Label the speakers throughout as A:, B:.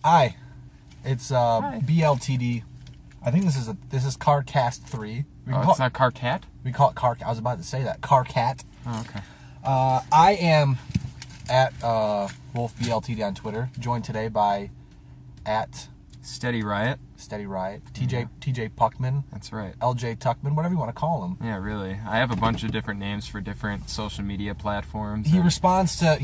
A: Hi, it's BLTD. I think this is Carcast 3.
B: It's not Carcat?
A: We call it Car. I was about to say that Carcat.
B: Oh, okay.
A: I am at Wolfe BLTD on Twitter. Joined today by at
B: Steady Riot.
A: TJ Puckman.
B: That's right.
A: LJ Tuckman, whatever you want to call him.
B: Yeah, really. I have a bunch of different names for different social media platforms.
A: He responds to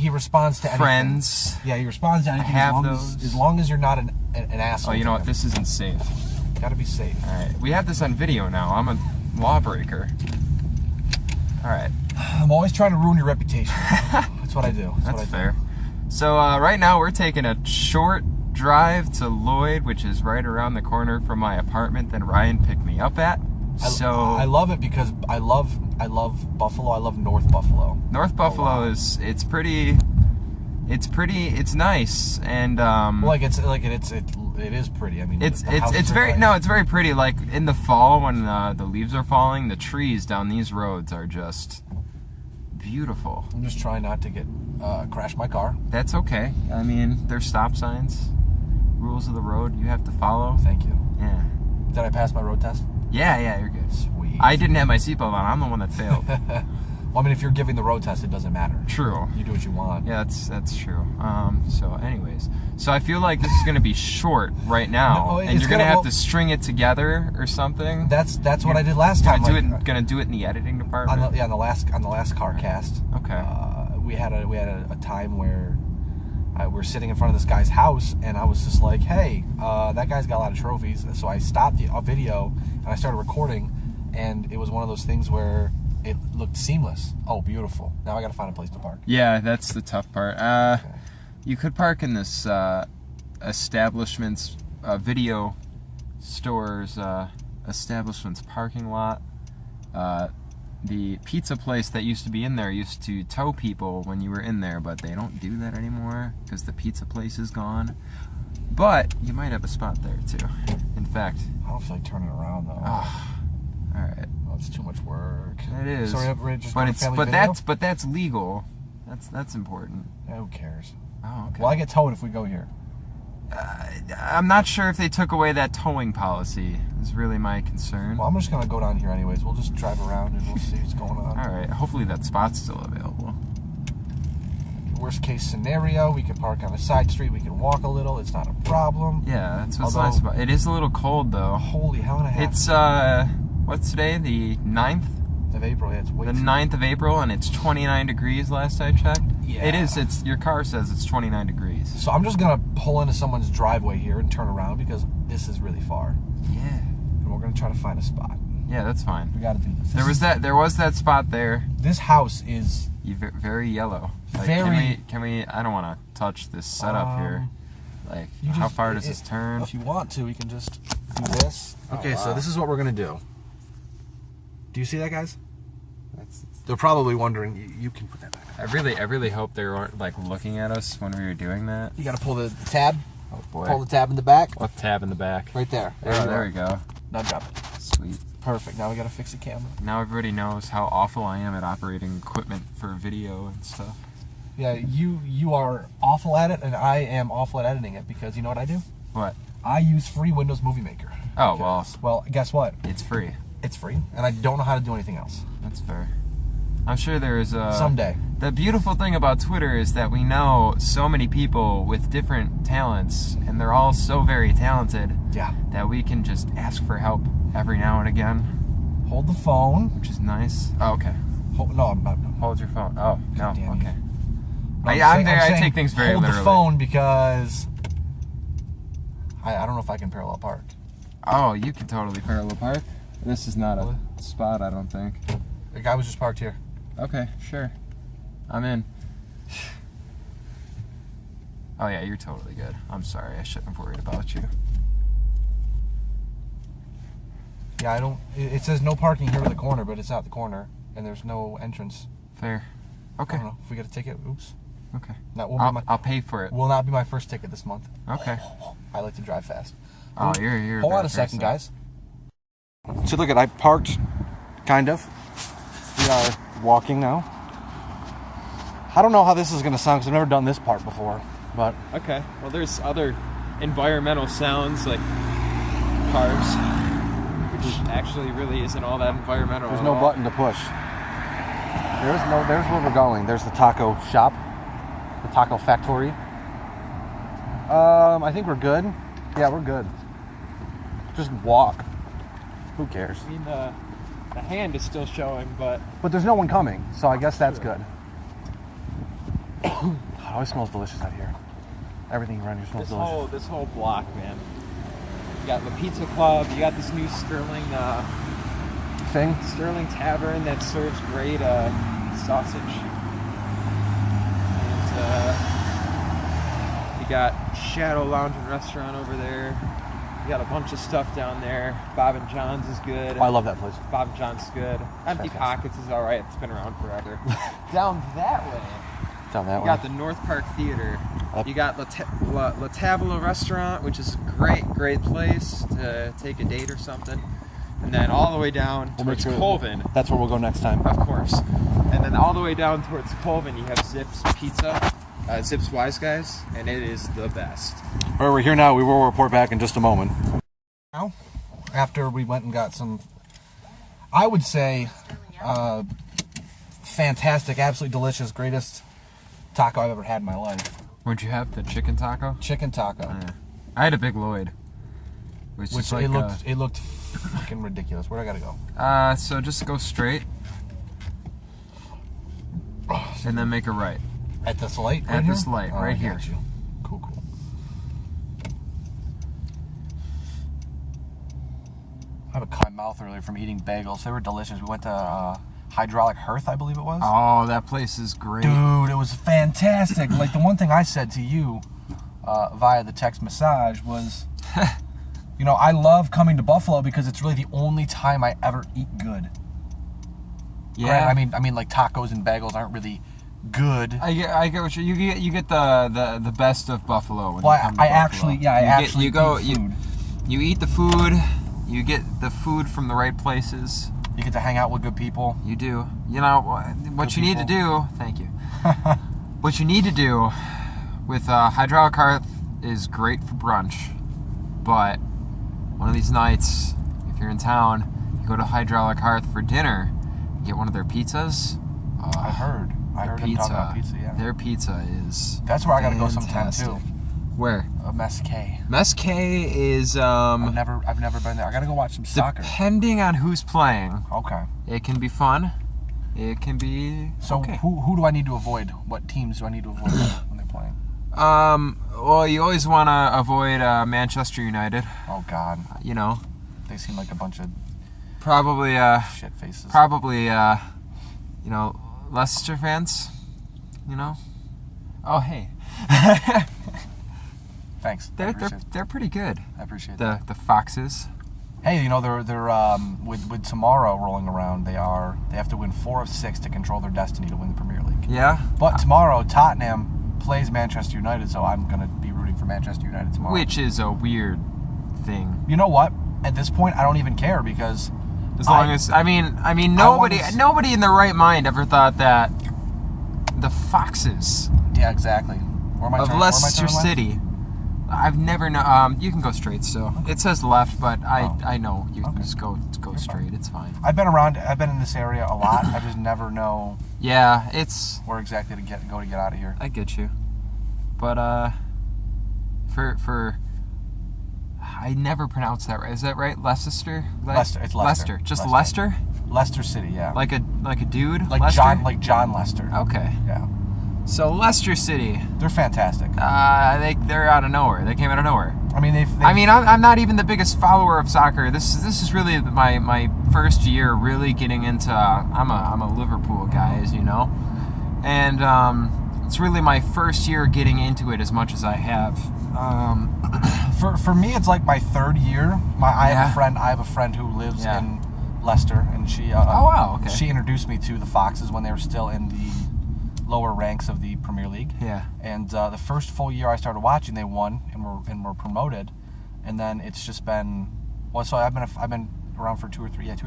B: friends.
A: Anything. Yeah, he responds to anything.
B: I have those.
A: As long as you're not an asshole.
B: Oh, you know what? This isn't safe.
A: Gotta be safe.
B: All right, we have this on video now. I'm a lawbreaker. All right.
A: I'm always trying to ruin your reputation. That's what I do.
B: That's fair. So right now we're taking a short drive to Lloyd, which is right around the corner from my apartment that Ryan picked me up at.
A: I love it because I love Buffalo. I love North Buffalo.
B: North Buffalo is it's nice, and it is pretty. I mean, it's very nice. It's very pretty. Like in the fall when the leaves are falling, the trees down these roads are just beautiful.
A: I'm just trying not to get crash my car.
B: That's okay. I mean, there's stop signs, rules of the road you have to follow.
A: Thank you.
B: Yeah.
A: Did I pass my road test?
B: Yeah, you're good.
A: Sweet.
B: I didn't have my seatbelt on. I'm the one that failed.
A: Well, I mean, if you're giving the road test, it doesn't matter.
B: True.
A: You do what you want.
B: Yeah, that's true. So anyways, I feel like this is going to be short right now, and you're going to have to string it together or something.
A: That's what I did last time.
B: Gonna do it in the editing department.
A: On the last Carcast.
B: Okay.
A: We had a time where we're sitting in front of this guy's house, and I was just like, hey, that guy's got a lot of trophies. So I stopped the video and I started recording, and it was one of those things where it looked seamless. Oh, beautiful. Now I got to find a place to park.
B: Yeah, that's the tough part. Okay. You could park in this establishment's video store's establishment's parking lot. The pizza place that used to be in there used to tow people when you were in there, but they don't do that anymore because the pizza place is gone. But you might have a spot there too. In fact,
A: I don't feel like turning around though.
B: All right.
A: Oh, it's too much work.
B: It is.
A: So
B: but that's legal. That's important.
A: Yeah, who cares?
B: Oh, okay.
A: Well, I get towed if we go here.
B: I'm not sure if they took away that towing policy. Is really my concern.
A: Well, I'm just gonna go down here anyways. We'll just drive around and we'll see what's going on.
B: All right. Hopefully that spot's still available.
A: Worst case scenario, we can park on a side street. We can walk a little. It's not a problem.
B: Yeah, that's what's nice about it. It is a little cold though.
A: Holy hell and a half.
B: It's what's today? The 9th
A: of April. Yeah, it's way
B: the 9th of April, and it's 29 degrees last I checked.
A: Yeah.
B: It is. It's your car says it's 29 degrees.
A: So I'm just gonna pull into someone's driveway here and turn around because this is really far.
B: Yeah.
A: And we're gonna try to find a spot.
B: Yeah, that's fine.
A: We gotta do this.
B: There was that spot there.
A: This house is
B: very yellow. Like,
A: very.
B: Can we? I don't want to touch this setup here. Like, how far does this turn?
A: If you want to, we can just do this. Okay, so this is what we're gonna do. Do you see that, guys? They're probably wondering. You can put that back.
B: I really hope they weren't like looking at us when we were doing that.
A: You gotta pull the tab.
B: Oh boy.
A: Pull the tab in the back.
B: What tab in the back?
A: Right there.
B: There we go.
A: Now drop it.
B: Sweet.
A: Perfect. Now we gotta fix the camera.
B: Now everybody knows how awful I am at operating equipment for video and stuff.
A: Yeah, you are awful at it, and I am awful at editing it because you know what I do?
B: What?
A: I use free Windows Movie Maker.
B: Oh,
A: well, guess what?
B: It's free.
A: It's free, and I don't know how to do anything else.
B: That's fair. I'm sure there's
A: someday.
B: The beautiful thing about Twitter is that we know so many people with different talents, and they're all so very talented.
A: Yeah.
B: That we can just ask for help every now and again.
A: Hold the phone.
B: Which is nice. Oh, okay.
A: No, I'm not.
B: Hold your phone. Oh, no. Okay.
A: I
B: take things very
A: literally.
B: Hold
A: the phone because I don't know if I can parallel park.
B: Oh, you can totally parallel park. This is not a spot, I don't think.
A: The guy was just parked here.
B: Okay, sure. I'm in. Oh yeah, you're totally good. I'm sorry, I shouldn't have worried about you.
A: Yeah, I don't. It says no parking here in the corner, but it's not the corner, and there's no entrance.
B: Fair. Okay.
A: I don't know if we get a ticket. Oops.
B: Okay.
A: I'll
B: pay for it.
A: Will not be my first ticket this month.
B: Okay.
A: I like to drive fast.
B: Oh, you're.
A: Hold on a second, guys. So look, I parked, kind of. We are walking now. I don't know how this is going to sound because I've never done this part before, but...
B: Okay, well there's other environmental sounds like cars, which actually really isn't all that environmental.
A: There's no button to push. There's where we're going. There's the taco shop, the taco factory. I think we're good. Yeah, we're good. Just walk. Who cares?
B: I mean, the hand is still showing, but
A: there's no one coming, so I guess that's good. It always smells delicious out here. Everything around here smells delicious.
B: This whole block, man. You got the Pizza Club. You got this new Sterling Tavern that serves great sausage. And you got Shadow Lounge and Restaurant over there. You got a bunch of stuff down there. Bob and John's is good.
A: Oh, I love that place.
B: Bob and John's is good. Empty
A: Fantastic.
B: Pockets is all right. It's been around forever. Down that way.
A: Down that way.
B: You got the North Park Theater. You got La Tavola Restaurant, which is a great place to take a date or something. And then all the way down towards Colvin.
A: That's where we'll go next time.
B: Of course. And then all the way down towards Colvin, you have Zips Pizza, Zips Wise Guys, and it is the best.
A: All right, we're here now. We will report back in just a moment. Now, after we went and got some, I would say, fantastic, absolutely delicious, greatest taco I've ever had in my life.
B: What'd you have? The chicken taco?
A: Chicken taco.
B: I had a Big Lloyd. Which like
A: it looked fucking ridiculous. Where do I gotta go?
B: So just go straight. And then make a right.
A: At this light?
B: At this light, right here.
A: You. Cool. I have a cut mouth earlier from eating bagels. They were delicious. We went to Hydraulic Hearth, I believe it was.
B: Oh, that place is great.
A: Dude, it was fantastic. Like, the one thing I said to you via the text message was, you know, I love coming to Buffalo because it's really the only time I ever eat good.
B: Yeah.
A: Right? I mean, like, tacos and bagels aren't really good.
B: I get what you get the best of Buffalo. When
A: Well,
B: you come to Buffalo.
A: You
B: eat the food. You get the food from the right places.
A: You get to hang out with good people.
B: You do. You know what you need to do. Thank you. What you need to do with Hydraulic Hearth is great for brunch, but one of these nights, if you're in town, you go to Hydraulic Hearth for dinner. Get one of their pizzas.
A: I heard them talk about pizza. Yeah.
B: Their pizza is.
A: That's where I gotta go sometime too.
B: Where?
A: Mesquite.
B: Mesquite is.
A: I've never been there. I gotta go watch some soccer.
B: Depending on who's playing.
A: Okay.
B: It can be fun. It can be.
A: So
B: okay.
A: Who do I need to avoid? What teams do I need to avoid when they're playing?
B: Well, you always want to avoid Manchester United.
A: Oh God.
B: You know.
A: They seem like a bunch of.
B: Probably.
A: Shit faces.
B: Probably. You know, Leicester fans. You know. Oh hey.
A: Thanks.
B: They're pretty good.
A: I appreciate that.
B: The Foxes.
A: Hey, you know they're with tomorrow rolling around. They have to win 4 of 6 to control their destiny to win the Premier League.
B: Yeah.
A: But tomorrow Tottenham plays Manchester United, so I'm gonna be rooting for Manchester United tomorrow.
B: Which is a weird thing.
A: You know what? At this point, I don't even care because
B: as long as nobody in their right mind ever thought that the Foxes.
A: Yeah, exactly.
B: Of Leicester City. I've never known. You can go straight still. Okay. It says left, but I know you can just go straight. Fine. It's fine.
A: I've been around. I've been in this area a lot. I just never know.
B: Yeah, it's
A: where exactly to get out of here.
B: I get you, but for I never pronounce that right. Is that right? Leicester.
A: Leicester. It's Leicester.
B: Just Leicester.
A: Leicester City. Yeah.
B: Like a dude.
A: Like
B: Leicester?
A: John Lester.
B: Okay.
A: Yeah.
B: So Leicester City,
A: they're fantastic.
B: They're out of nowhere. They came out of nowhere.
A: I mean,
B: I'm not even the biggest follower of soccer. This is really my first year really getting into. I'm a Liverpool guy, as you know, and it's really my first year getting into it as much as I have.
A: For me, it's like my third year. I have a friend who lives in Leicester, and she.
B: Okay.
A: She introduced me to the Foxes when they were still in the lower ranks of the Premier League.
B: Yeah.
A: And the first full year I started watching, they won and were promoted, and then it's just been so I've been around for 2 or 3 years,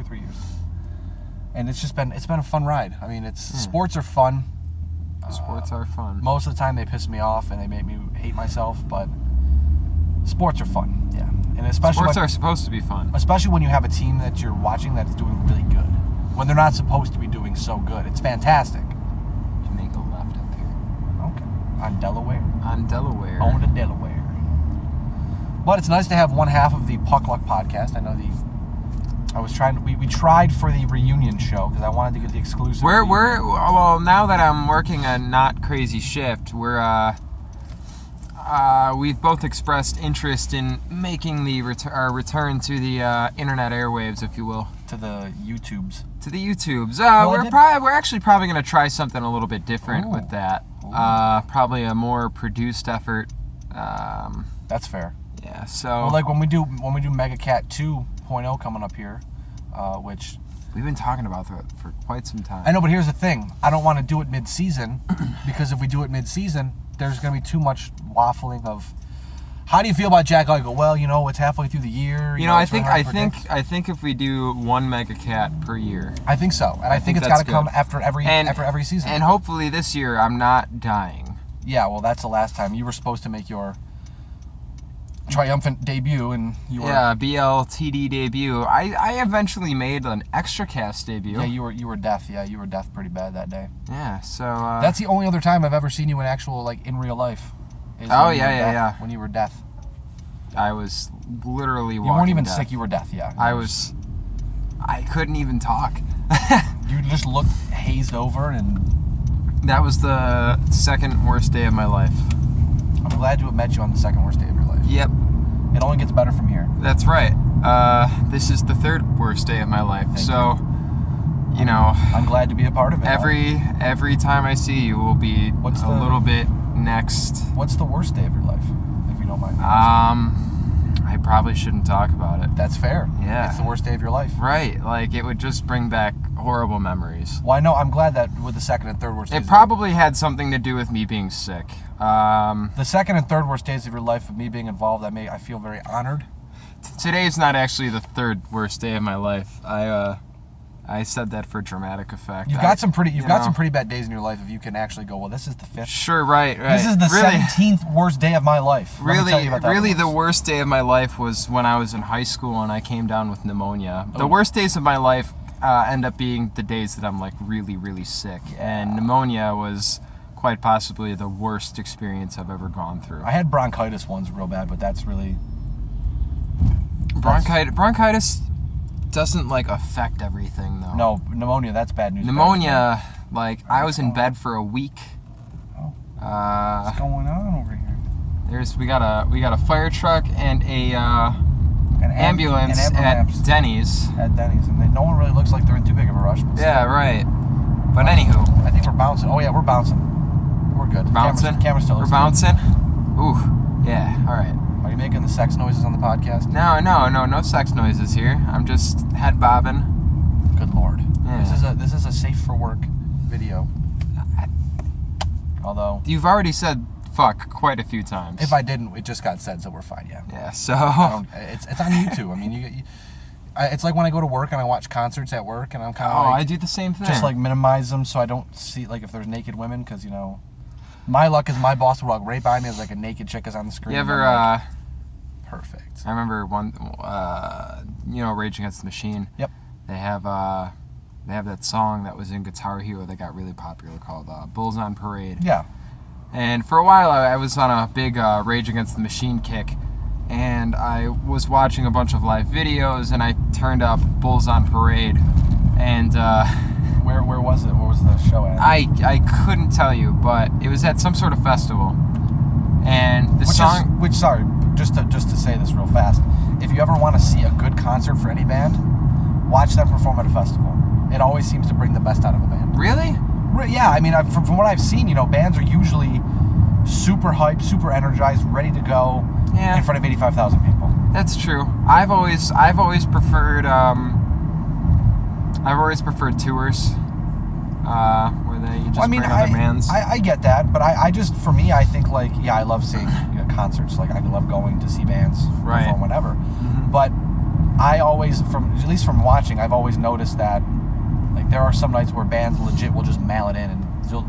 A: and it's been a fun ride. I mean, sports are fun.
B: Sports are fun.
A: Most of the time they piss me off and they make me hate myself, but Sports are fun, yeah. And especially
B: Sports are supposed to be fun.
A: Especially when you have a team that you're watching that's doing really good. When they're not supposed to be doing so good. It's fantastic.
B: You make a left up here.
A: Okay. On Delaware.
B: On Delaware.
A: Home to Delaware. But it's nice to have one half of the Puck Luck podcast. I know we tried for the reunion show because I wanted to get the exclusive.
B: Well, now that I'm working a not crazy shift, we've both expressed interest in making our return to the internet airwaves, if you will.
A: To the YouTubes.
B: We're actually probably going to try something a little bit different with that. Probably a more produced effort.
A: That's fair.
B: Yeah. So.
A: Well, like when we do Mega Cat 2.0 coming up here, which
B: we've been talking about that for quite some time.
A: I know, but here's the thing: I don't want to do it mid-season because if we do it mid-season, there's going to be too much waffling of. How do you feel about Jack Eichel? Well, it's halfway through the year.
B: I think if we do one Mega Cat per year.
A: I think so, and I think it's got to come after every season.
B: And hopefully this year I'm not dying.
A: Yeah, well, that's the last time you were supposed to make your triumphant debut, and you were
B: BLTD debut. I eventually made an extra cast debut.
A: Yeah, you were deaf. Yeah, you were deaf pretty bad that day.
B: Yeah, so
A: that's the only other time I've ever seen you in actual in real life.
B: Yeah.
A: When you were deaf.
B: I was literally walking.
A: You weren't even
B: deaf.
A: sick. You were deaf. Yeah.
B: I couldn't even talk.
A: You just looked hazed over, and
B: that was the second worst day of my life.
A: I'm glad to have met you on the second worst day of your life.
B: Yep.
A: It only gets better from here.
B: That's right. This is the third worst day of my life. You know,
A: I'm glad to be a part of it.
B: Every time I see you will be little bit next.
A: What's the worst day of your life, if you don't mind?
B: I probably shouldn't talk about it.
A: That's fair.
B: Yeah.
A: It's the worst day of your life.
B: Right. Like, it would just bring back horrible memories.
A: Well, I know. I'm glad that with the second and third worst days.
B: It probably had something to do with me being sick.
A: The second and third worst days of your life, with me being involved, I feel very honored.
B: Today's not actually the third worst day of my life. I said that for dramatic effect.
A: You've got some pretty bad days in your life if you can actually go, well, this is the fifth.
B: Sure, right.
A: This is the 17th worst day of my life.
B: Really, the worst day of my life was when I was in high school and I came down with pneumonia. The worst days of my life end up being the days that I'm like really, really sick. Yeah. And pneumonia was quite possibly the worst experience I've ever gone through.
A: I had bronchitis once real bad, but that's really...
B: Bronchitis doesn't affect everything though.
A: No, pneumonia, that's bad news.
B: Pneumonia, I was in bed for a week.
A: Oh. What's going on over here?
B: We got a fire truck and an ambulance at Denny's.
A: At Denny's, and no one really looks like they're in too big of a rush.
B: Yeah, right. But anywho,
A: I think we're bouncing. Oh yeah, we're bouncing. We're good.
B: Bouncing.
A: Camera still.
B: We're bouncing. Ooh, yeah. All right.
A: Are you making the sex noises on the podcast?
B: No sex noises here. I'm just head bobbing.
A: Good Lord.
B: Yeah.
A: This is a safe for work video. Although
B: you've already said fuck quite a few times.
A: If I didn't, it just got said, so we're fine. Yeah.
B: Yeah. So
A: it's on YouTube. I mean, it's like when I go to work and I watch concerts at work, and I'm kind of
B: I do the same thing.
A: Just minimize them so I don't see if there's naked women, because my luck is my boss will walk right by me as a naked chick is on the screen.
B: You ever
A: perfect.
B: I remember one, Rage Against the Machine.
A: Yep.
B: They have that song that was in Guitar Hero that got really popular called Bulls on Parade.
A: Yeah.
B: And for a while I was on a big Rage Against the Machine kick, and I was watching a bunch of live videos, and I turned up Bulls on Parade, and
A: where was it? Where was the show at?
B: I couldn't tell you, but it was at some sort of festival. And the song...
A: just to say this real fast, if you ever want to see a good concert for any band, watch them perform at a festival. It always seems to bring the best out of a band.
B: Really?
A: Yeah, I mean, from what I've seen, bands are usually super hyped, super energized, ready to go in front of 85,000 people.
B: That's true. I've always preferred tours. Where they just bring other bands.
A: I get that, but I just, for me, I think I love seeing concerts. I love going to see bands perform whatever.
B: Mm-hmm.
A: But I always, at least from watching, I've always noticed that there are some nights where bands legit will just mail it in, and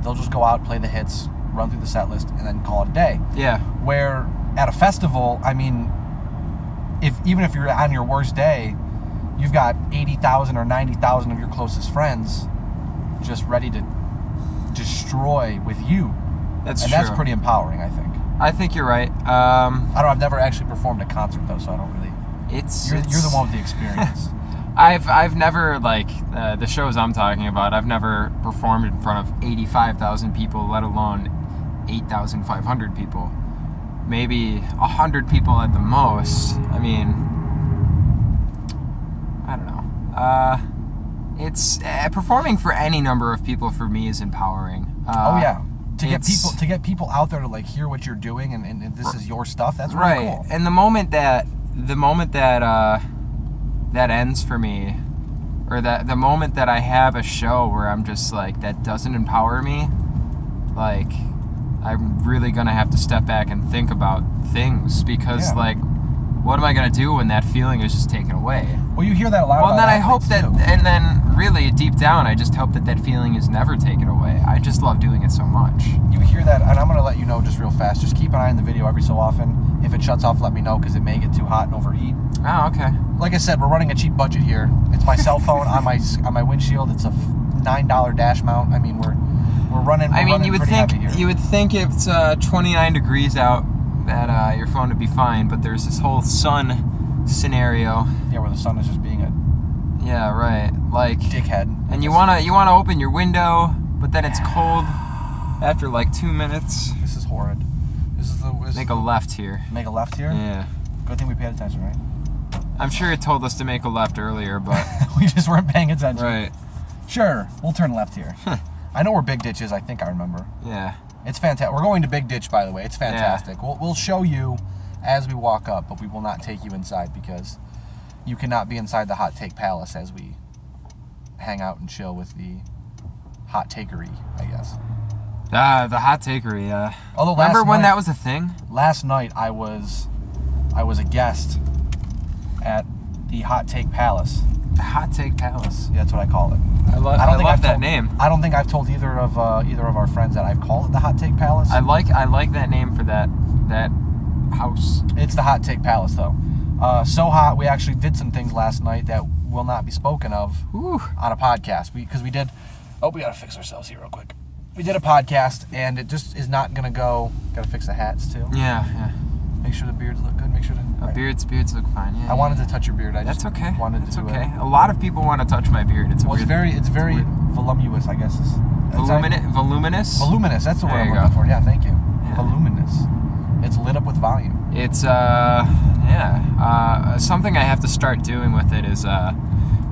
A: they'll just go out, play the hits, run through the set list, and then call it a day.
B: Yeah.
A: Where at a festival, I mean, even if you're on your worst day, you've got 80,000 or 90,000 of your closest friends just ready to destroy with you.
B: That's
A: and
B: true.
A: That's pretty empowering, I think.
B: I think you're right.
A: I've never actually performed a concert though, so I don't really. You're the one with the experience.
B: I've never, like, the shows I'm talking about, I've never performed in front of 85,000 people, let alone 8,500 people. Maybe 100 people at the most. I mean, I don't know. It's performing for any number of people for me is empowering.
A: Oh yeah, to get people out there to like hear what you're doing and this is your stuff. That's really
B: right.
A: Cool.
B: And the moment that that ends for me, or that the moment that I have a show where I'm just like, that doesn't empower me, like, I'm really gonna have to step back and think about things, because like, what am I gonna do when that feeling is just taken away?
A: Well, you hear that a lot.
B: Well,
A: about
B: then I hope that,
A: too.
B: and then really deep down, I just hope that feeling is never taken away. I just love doing it so much.
A: You hear that, and I'm gonna let you know just real fast. Just keep an eye on the video every so often. If it shuts off, let me know, because it may get too hot and overheat.
B: Oh, okay.
A: Like I said, we're running a cheap budget here. It's my cell phone on my windshield. It's a $9 dash mount. I mean, we're running.
B: I mean, you would think it's 29 degrees out, that your phone would be fine, but there's this whole sun scenario.
A: Yeah, where the sun is just being a
B: like
A: dickhead.
B: And you wanna open your window, but then it's cold after like 2 minutes.
A: This is horrid.
B: Make a left here.
A: Make a left here?
B: Yeah.
A: Good thing we paid attention, right?
B: I'm sure it told us to make a left earlier, but
A: we just weren't paying attention.
B: Right.
A: Sure, we'll turn left here. I know where Big Ditch is. I think I remember.
B: Yeah.
A: It's fantastic. We're going to Big Ditch, by the way. It's fantastic. Yeah. We'll show you as we walk up, but we will not take you inside, because you cannot be inside the Hot Take Palace as we hang out and chill with the Hot Takery, I guess.
B: The Hot Takery, yeah.
A: Although
B: remember when that was a thing?
A: Last night I was a guest at the Hot Take Palace.
B: The Hot Take Palace.
A: Yeah, that's what I call it.
B: I love that name.
A: I don't think I've told either of our friends that I've called it the Hot Take Palace.
B: I like that name for that house.
A: It's the Hot Take Palace, though. So hot, we actually did some things last night that will not be spoken of on a podcast. Because we did. Oh, we gotta fix ourselves here real quick. We did a podcast, and it just is not gonna go. Gotta fix the hats too.
B: Yeah.
A: Make sure the beards look good. Make sure the
B: beards look fine. Yeah.
A: I wanted to touch your beard.
B: That's okay.
A: That's
B: okay. A lot of people want to touch my beard. It's
A: very voluminous, I guess.
B: Voluminous.
A: Voluminous. That's the word I'm looking for. Yeah, thank you. Yeah. Voluminous. It's lit up with volume.
B: It's something I have to start doing with it is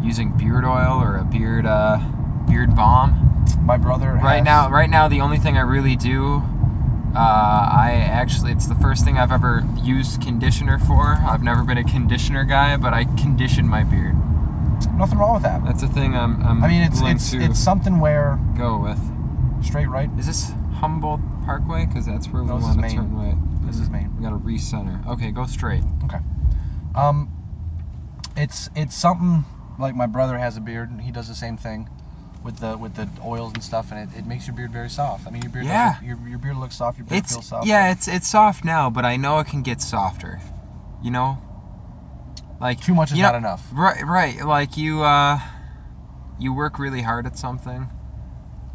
B: using beard oil or a beard balm.
A: My brother
B: right now the only thing I really do, it's the first thing I've ever used conditioner for. I've never been a conditioner guy, but I condition my beard.
A: Nothing wrong with that.
B: That's a thing it's
A: something where
B: go with. Straight
A: right.
B: Is this Humboldt Parkway? Because that's where we want to turn right.
A: This is Main.
B: We got to recenter. Okay, go straight.
A: Okay. It's something like my brother has a beard, and he does the same thing with the oils and stuff, and it makes your beard very soft. I mean, your beard your beard looks soft. Your beard feels soft.
B: Yeah, it's soft now, but I know it can get softer. You know, like
A: too much is not enough.
B: Right. Like you work really hard at something,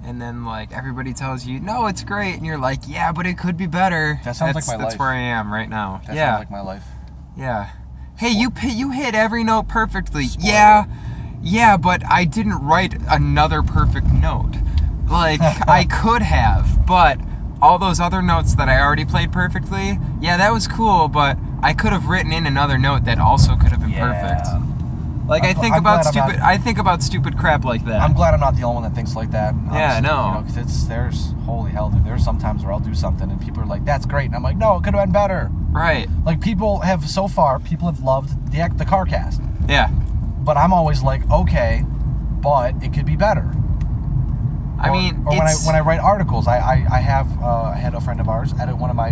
B: and then like everybody tells you, no, it's great, and you're like, yeah, but it could be better.
A: That sounds like my life.
B: That's where I am right now.
A: That sounds like my life.
B: Yeah. Hey, you hit every note perfectly. Spoiler. Yeah, but I didn't write another perfect note. Like, I could have, but all those other notes that I already played perfectly, yeah, that was cool, but I could have written in another note that also could have been perfect. Like, I think about stupid crap like that.
A: I'm glad I'm not the only one that thinks like that. Honestly,
B: yeah, no.
A: There's holy hell, dude. There's sometimes where I'll do something and people are like, that's great. And I'm like, no, it could have been better.
B: Right.
A: Like, people have loved the Carcast.
B: Yeah.
A: But I'm always like, okay, but it could be better. When I write articles, I had a friend of ours edit one of my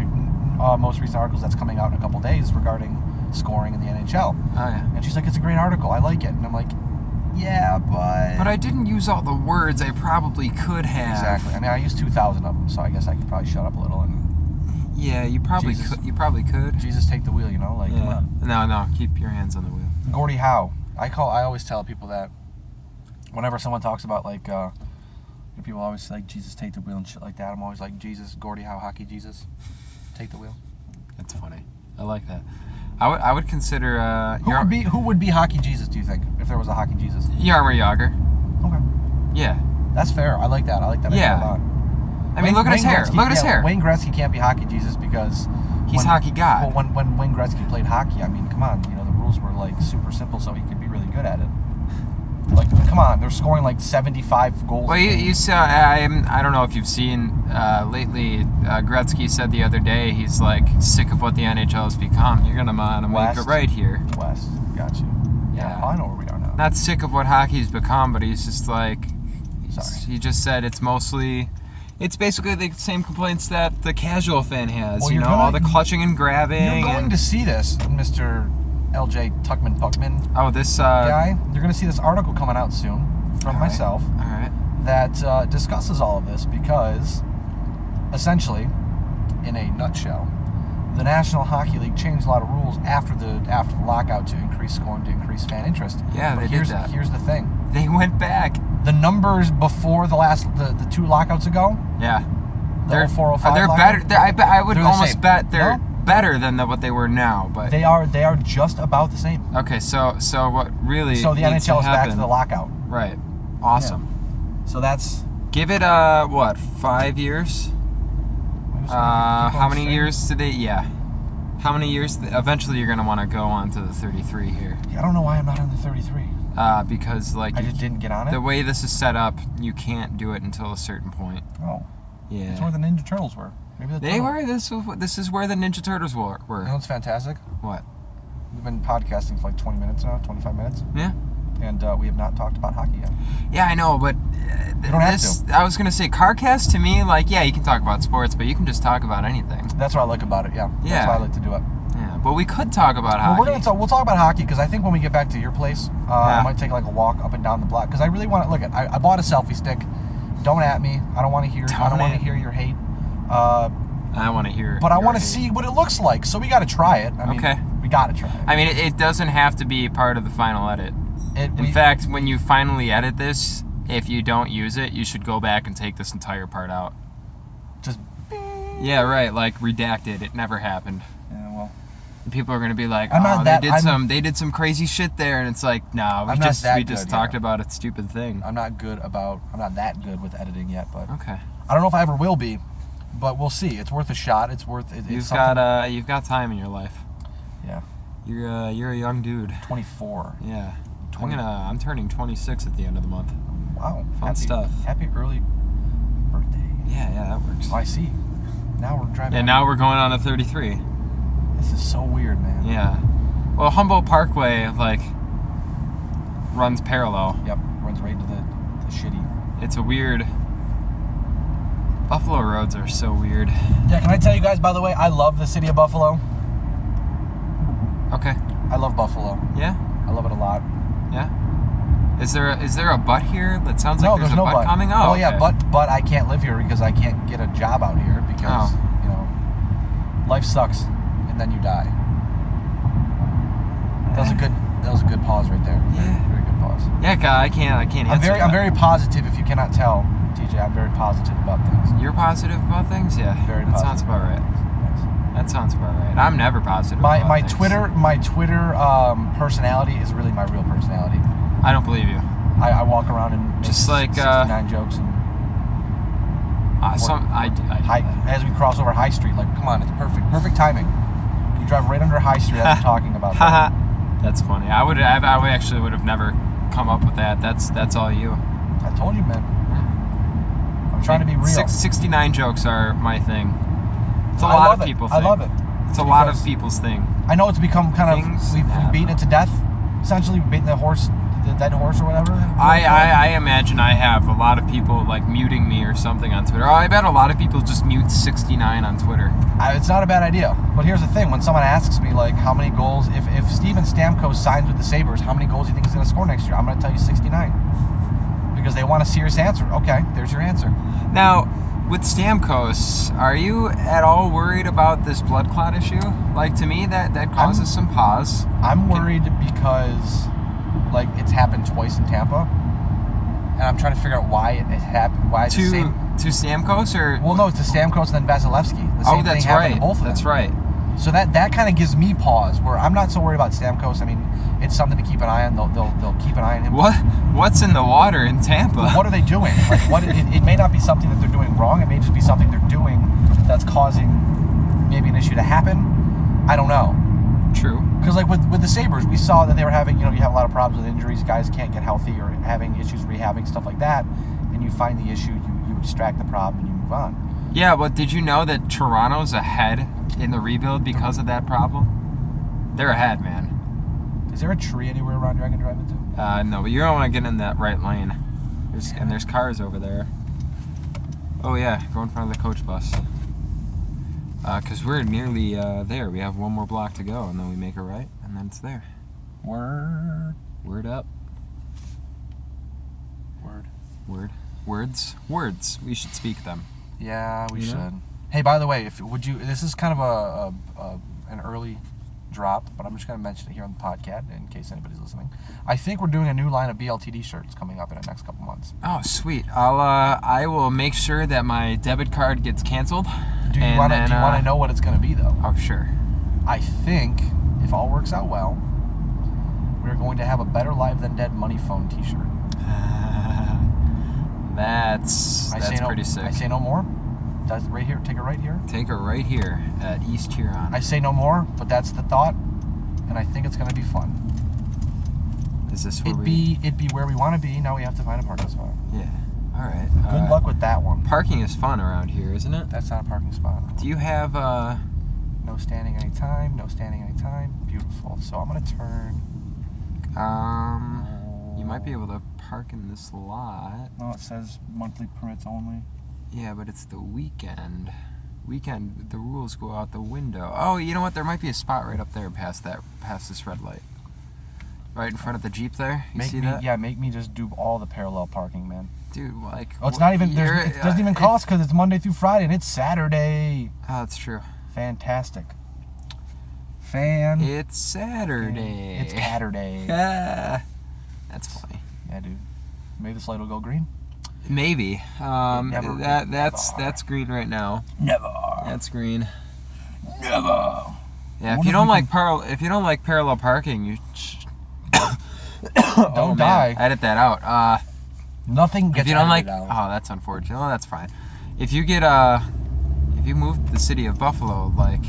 A: most recent articles that's coming out in a couple days regarding scoring in the NHL.
B: Oh, yeah.
A: And she's like, it's a great article. I like it. And I'm like, yeah, but...
B: But I didn't use all the words I probably could have.
A: Exactly. I mean, I used 2,000 of them, so I guess I could probably shut up a little and...
B: Yeah, you probably
A: Jesus.
B: could. You probably could.
A: Jesus, take the wheel. You know, like come
B: Yeah.
A: on.
B: No, keep your hands on the wheel.
A: Gordie Howe. I always tell people that whenever someone talks about like people always say like Jesus take the wheel and shit like that. I'm always like Jesus, Gordie Howe, hockey Jesus, take the wheel.
B: That's funny. I like that. I would consider
A: who would be hockey Jesus? Do you think if there was a hockey Jesus?
B: Jaromir Jagr.
A: Okay.
B: Yeah.
A: That's fair. I like that. I like that idea a lot.
B: I mean, look at his hair.
A: Gretzky,
B: Look at his hair.
A: Wayne Gretzky can't be hockey Jesus because
B: he's hockey god.
A: Well, when Wayne Gretzky played hockey, I mean, come on, you know the rules were like super simple, so he could be really good at it. Like, come on, they're scoring like 75 goals.
B: Well, you saw. I don't know if you've seen lately. Gretzky said the other day he's like sick of what the NHL has become. You're gonna make it right here.
A: West, got you.
B: Yeah,
A: I know where we are now.
B: Not sick of what hockey's become, but he's just like.
A: Sorry.
B: He just said it's basically the same complaints that the casual fan has.
A: Well,
B: all the clutching and grabbing.
A: You're going to see this, Mr. LJ Tuckman Puckman.
B: Oh, this
A: guy. You're going to see this article coming out soon from myself.
B: All right.
A: That discusses all of this because, essentially, in a nutshell, the National Hockey League changed a lot of rules after the lockout to increase scoring, to increase fan interest.
B: Yeah,
A: but
B: they did that.
A: Here's the thing.
B: They went back.
A: The numbers before the two lockouts ago.
B: Yeah.
A: They're 0405.
B: They're better. I would almost bet they're
A: No?
B: better than what they were now. But
A: they are just about the same.
B: Okay, so what really?
A: So the
B: needs
A: NHL
B: to
A: is
B: happen,
A: back to the lockout.
B: Right. Awesome.
A: Yeah. So that's.
B: Give it 5 years? How many years did they? Yeah. How many years? Eventually, you're gonna want to go on to the 33 here.
A: Yeah, I don't know why I'm not on the 33.
B: Because like
A: I just didn't get on it.
B: The way this is set up, you can't do it until a certain point.
A: Oh.
B: Yeah.
A: That's where the Ninja Turtles were. Maybe
B: they were. This is where the Ninja Turtles were.
A: You know what's fantastic?
B: What?
A: We've been podcasting for like 20 minutes now, 25 minutes.
B: Yeah.
A: And we have not talked about hockey yet.
B: Yeah, I know, but
A: you don't have to.
B: I was gonna say, Carcast to me, like, yeah, you can talk about sports, but you can just talk about anything.
A: That's what I like about it. Yeah.
B: Yeah.
A: That's why I like to do it.
B: Yeah, but we could talk about hockey.
A: Well, we'll talk about hockey because I think when we get back to your place, I might take like a walk up and down the block because I really want to look at. I bought a selfie stick. Don't at me. I don't want to hear. I don't want to hear your hate.
B: I want to hear.
A: But I want to see what it looks like. So we got to try it. I mean,
B: okay.
A: We got to try it.
B: I mean, it doesn't have to be part of the final edit. In fact, when you finally edit this, if you don't use it, you should go back and take this entire part out.
A: Just.
B: Yeah, right. Like redacted. It never happened.
A: Yeah, well.
B: People are gonna be like, they did some crazy shit there, and it's like, nah, we just talked about a stupid thing.
A: I'm not that good with editing yet, but
B: okay.
A: I don't know if I ever will be, but we'll see. It's worth a shot. It's worth it.
B: You've got time in your life.
A: Yeah.
B: You're a young dude.
A: 24.
B: Yeah. I'm turning 26 at the end of the month.
A: Wow.
B: Fun stuff.
A: Happy early birthday.
B: Yeah, that works.
A: Oh, I see. Now we're driving.
B: Yeah, now we're going on to 33.
A: This is so weird, man.
B: Yeah. Well, Humboldt Parkway, like, runs parallel.
A: Yep, runs right to the shitty.
B: It's a weird... Buffalo roads are so weird.
A: Yeah, can I tell you guys, by the way, I love the city of Buffalo.
B: Okay.
A: I love Buffalo.
B: Yeah?
A: I love it a lot.
B: Yeah? Is there a but here? That sounds like there's
A: no
B: but coming up.
A: Oh, yeah, but I can't live here because I can't get a job out here because, life sucks and then you die. That was a good pause right there.
B: Yeah.
A: Very good pause.
B: Yeah, I can't answer
A: I'm very positive, if you cannot tell, TJ. I'm very positive about things.
B: You're positive about things? Yeah.
A: Very
B: that
A: positive.
B: Sounds about right.
A: Yes.
B: That sounds about right. I'm never positive about
A: my
B: things.
A: Twitter personality is really my real personality.
B: I don't believe you.
A: I walk around and
B: just like
A: 69 jokes and as we cross over High Street, like, come on, it's perfect timing. You drive right under High Street as we're talking about that.
B: That's funny. I would have never come up with that. That's all you.
A: I told you, man. I'm trying to be real.
B: 69 jokes are my thing. It's a lot of people's thing.
A: I love it.
B: It's a lot of people's thing.
A: I know it's become kind of we've beaten it to death. Essentially, we've beaten the dead horse or whatever.
B: I imagine I have a lot of people like muting me or something on Twitter. I bet a lot of people just mute 69 on Twitter.
A: It's not a bad idea. But here's the thing: when someone asks me like how many goals, if Steven Stamkos signs with the Sabres, how many goals do you think he's going to score next year? I'm going to tell you 69 because they want a serious answer. Okay, there's your answer.
B: Now, with Stamkos, are you at all worried about this blood clot issue? Like, to me, that causes some pause.
A: I'm worried because, like, it's happened twice in Tampa, and I'm trying to figure out why it happened. Why
B: to Stamkos or?
A: Well, no, to Stamkos and then Vasilevsky. The same
B: that's
A: thing happened
B: right.
A: to both of them.
B: That's right.
A: So that kind of gives me pause. Where I'm not so worried about Stamkos. I mean, it's something to keep an eye on. They'll keep an eye on him.
B: What's in the water in Tampa?
A: But what are they doing? Like, it may not be something that they're doing wrong. It may just be something they're doing that's causing maybe an issue to happen. I don't know.
B: True.
A: Because like with the Sabres, we saw that they were having, you have a lot of problems with injuries. Guys can't get healthy or having issues rehabbing, stuff like that. And you find the issue, you extract the problem, and you move on.
B: Yeah, but did you know that Toronto's ahead in the rebuild because of that problem? They're ahead, man.
A: Is there a tree anywhere around here I can drive into?
B: No, but you don't want to get in that right lane. There's cars over there. Oh yeah, go in front of the coach bus. Because we're nearly there. We have one more block to go, and then we make a right, and then it's there. Word up. Words. We should speak them.
A: Yeah, we should. Hey, by the way, this is kind of an early drop, but I'm just going to mention it here on the podcast in case anybody's listening. I think we're doing a new line of BLTD shirts coming up in the next couple months.
B: Oh, sweet. I will make sure that my debit card gets canceled.
A: Do you want to know what it's going to be, though?
B: Oh, sure.
A: I think, if all works out well, we're going to have a Better Live Than Dead money phone t-shirt.
B: That's pretty sick.
A: I say no more. That's right here. Take it right here.
B: Take her right here at East Huron.
A: I say no more, but that's the thought, and I think it's going to be fun.
B: Is this where
A: it'd be where we want to be. Now we have to find a parking spot.
B: Yeah. All right.
A: Good luck with that one.
B: Parking is fun around here, isn't it?
A: That's not a parking spot.
B: Do you have
A: no standing anytime? No standing anytime. Beautiful. So I'm going to turn.
B: You might be able to park in this lot.
A: No, it says monthly permits only.
B: Yeah, but it's the weekend. The rules go out the window. Oh, you know what? There might be a spot right up there past this red light. Right in front of the Jeep there. You see that?
A: Yeah, make me just do all the parallel parking, man.
B: Dude, like...
A: Oh, it's not even... It doesn't even cost because it's Monday through Friday and it's Saturday.
B: Oh, that's true.
A: Fantastic.
B: It's Saturday.
A: It's Saturday.
B: Yeah. That's funny.
A: Yeah, dude. Maybe this light will go green.
B: Maybe. That's green right now.
A: Never.
B: That's green.
A: Never.
B: Yeah, if you don't like parallel parking, you
A: don't die.
B: Edit that out.
A: Nothing gets edited out.
B: Oh, that's unfortunate. Oh, that's fine. If you move to the city of Buffalo, like,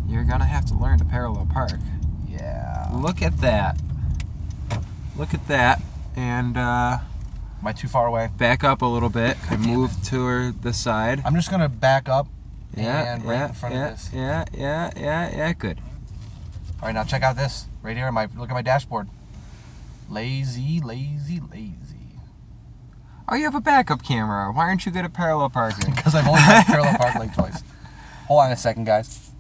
B: you're gonna have to learn to parallel park.
A: Yeah.
B: Look at that. And
A: am I too far away?
B: Back up a little bit and move toward the side.
A: I'm just gonna back up.
B: Right
A: in front of this.
B: Yeah, good.
A: All right, now check out this right here. Look at my dashboard. Lazy.
B: Oh, you have a backup camera. Why aren't you good at parallel parking?
A: Because I've only done parallel parking like twice. Hold on a second, guys.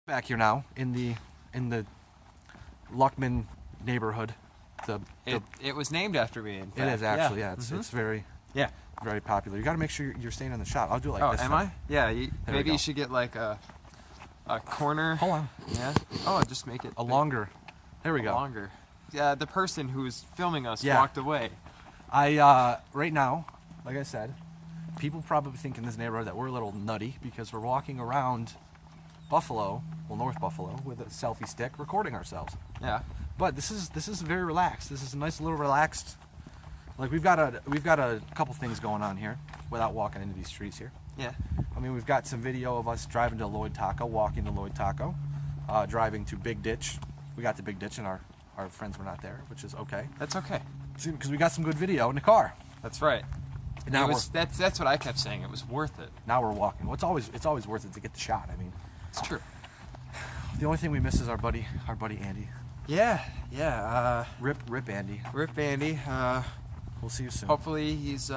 A: Back here now in the Luckman neighborhood.
B: It was named after me. In fact.
A: It is actually, yeah. It's very popular. You got to make sure you're staying on the shot. I'll do it like this.
B: Oh, am I? Yeah. Maybe you should get like a corner.
A: Hold on.
B: Yeah. Oh, just make it
A: longer. There we go.
B: Longer. Yeah. The person who was filming us walked away.
A: Right now, like I said, people probably think in this neighborhood that we're a little nutty because we're walking around Buffalo, North Buffalo, with a selfie stick, recording ourselves.
B: Yeah.
A: But this is very relaxed. This is a nice little relaxed. Like we've got a couple things going on here without walking into these streets here.
B: Yeah.
A: I mean, we've got some video of us driving to Lloyd Taco, walking to Lloyd Taco, driving to Big Ditch. We got to Big Ditch and our friends were not there, which is okay.
B: That's okay.
A: Because we got some good video in the car.
B: That's right.
A: And now
B: that's what I kept saying. It was worth it.
A: Now we're walking. Well, it's always worth it to get the shot. I mean,
B: it's true.
A: The only thing we miss is our buddy Andy.
B: Yeah.
A: Rip Andy.
B: Rip Andy.
A: We'll see you soon.
B: Hopefully he's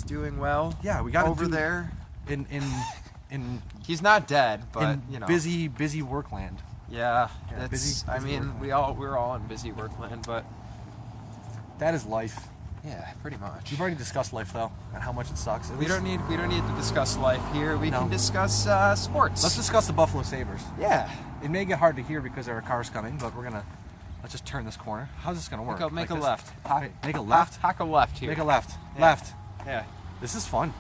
B: doing well.
A: Yeah, we got
B: over there.
A: In
B: he's not dead, but
A: busy work land.
B: Yeah,
A: busy
B: I mean, we're all in busy work land, but
A: that is life.
B: Yeah, pretty much.
A: We've already discussed life though, and how much it sucks.
B: We don't need to discuss life here. We can discuss sports.
A: Let's discuss the Buffalo Sabres.
B: Yeah.
A: It may get hard to hear because there are cars coming, but let's just turn this corner. How's this gonna work?
B: Make a
A: this?
B: left.
A: Make a left.
B: Hack a left here.
A: Make a left.
B: Yeah.
A: Left.
B: Yeah.
A: This is fun.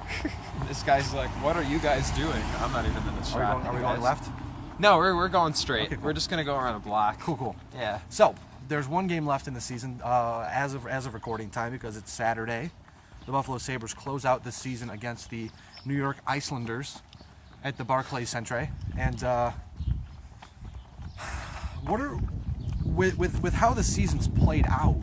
B: This guy's like, what are you guys doing? I'm not even in this shot.
A: Are we going left?
B: No, we're going straight.
A: Okay, cool.
B: We're just gonna go around a block.
A: Cool.
B: Yeah.
A: So there's one game left in the season as of recording time because it's Saturday. The Buffalo Sabres close out this season against the New York Islanders at the Barclays Centre. And what are with how the season's played out?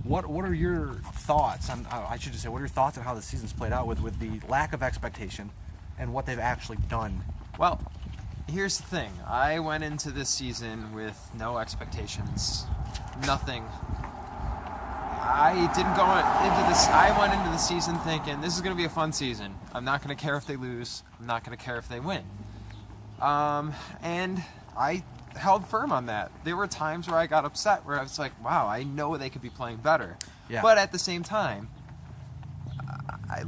A: What are your thoughts on? I should just say, what are your thoughts on how the season's played out with the lack of expectation and what they've actually done?
B: Well, here's the thing. I went into this season with no expectations, nothing. I didn't go into this. I went into the season thinking this is going to be a fun season. I'm not going to care if they lose. I'm not going to care if they win. And I held firm on that. There were times where I got upset, where I was like, "Wow, I know they could be playing better."
A: Yeah.
B: But at the same time,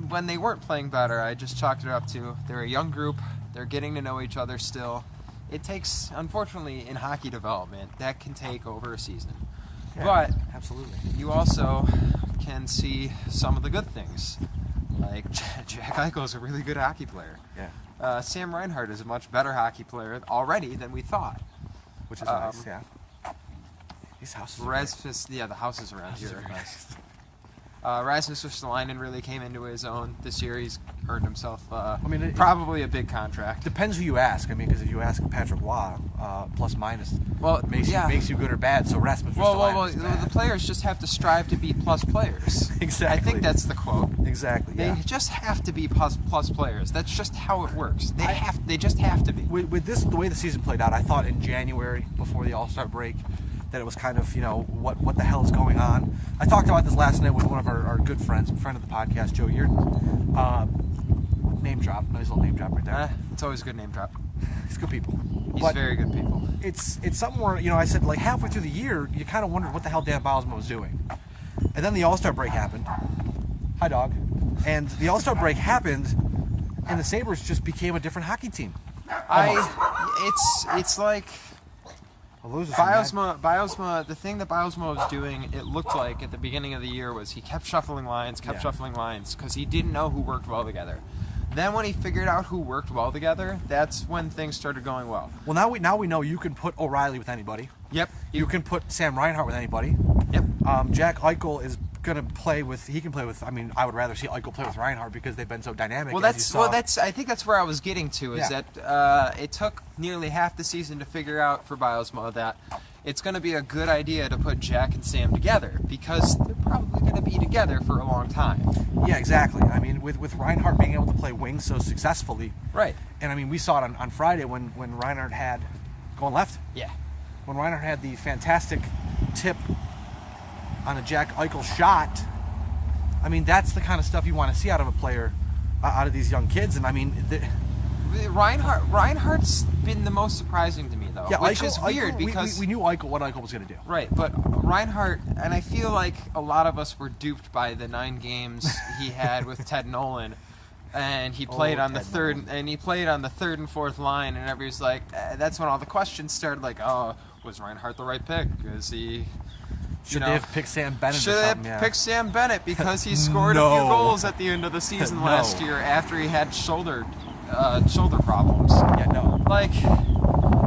B: when they weren't playing better, I just chalked it up to they're a young group. They're getting to know each other still. It takes, unfortunately, in hockey development, that can take over a season.
A: Yeah,
B: but
A: absolutely,
B: you also can see some of the good things. Like Jack Eichel is a really good hockey player.
A: Yeah.
B: Sam Reinhart is a much better hockey player already than we thought.
A: Which is nice. Yeah. These houses.
B: The houses around here are nice. Rasmus Ristolainen really came into his own this year. He's earned himself probably a big contract.
A: Depends who you ask. I mean, because if you ask Patrick Waugh, plus minus,
B: it
A: makes you good or bad. So Rasmus Ristolainen is bad.
B: The players just have to strive to be plus players.
A: Exactly.
B: I think that's the quote.
A: Exactly. Yeah.
B: They just have to be plus players. That's just how it works. They just have to be.
A: With this, the way the season played out, I thought in January before the All-Star break that it was kind of, what the hell is going on. I talked about this last night with one of our good friends, a friend of the podcast, Joe Yurt. Name drop, nice little name drop right there.
B: It's always a good name drop.
A: He's good people.
B: He's very good people.
A: It's something where, I said, like, halfway through the year, you kind of wondered what the hell Dan Bylsma was doing. And then the All-Star break happened. Hi, dog. And the All-Star break happened, and the Sabres just became a different hockey team.
B: It's like Bylsma, the thing that Bylsma was doing, it looked like at the beginning of the year was he kept shuffling lines because he didn't know who worked well together. Then when he figured out who worked well together, that's when things started going well.
A: Well, now we know you can put O'Reilly with anybody.
B: Yep.
A: You can put Sam Reinhart with anybody.
B: Yep.
A: Jack Eichel is going to play with. He can play with. I mean, I would rather see Eichel play with Reinhart because they've been so dynamic.
B: I think that's where I was getting to. Is that it took nearly half the season to figure out for Bylsma that it's going to be a good idea to put Jack and Sam together because they're probably going to be together for a long time.
A: Yeah, exactly. I mean, with Reinhart being able to play wing so successfully.
B: Right.
A: And I mean, we saw it on Friday when Reinhart had going left.
B: Yeah.
A: When Reinhart had the fantastic tip on a Jack Eichel shot, I mean, that's the kind of stuff you want to see out of a player, out of these young kids. And I mean,
B: Reinhardt's been the most surprising to me, though, which is weird because
A: we knew what Eichel was going to do.
B: Right, but Reinhardt, and I feel like a lot of us were duped by the 9 games he had with Ted Nolan. And he played on the third and fourth line, and everybody's like, that's when all the questions started. Like, oh, was Reinhart the right pick? Is he?
A: Should they have picked Sam Bennett?
B: Should they have picked Sam Bennett because he scored a few goals at the end of the season last year after he had shoulder problems?
A: Yeah, no.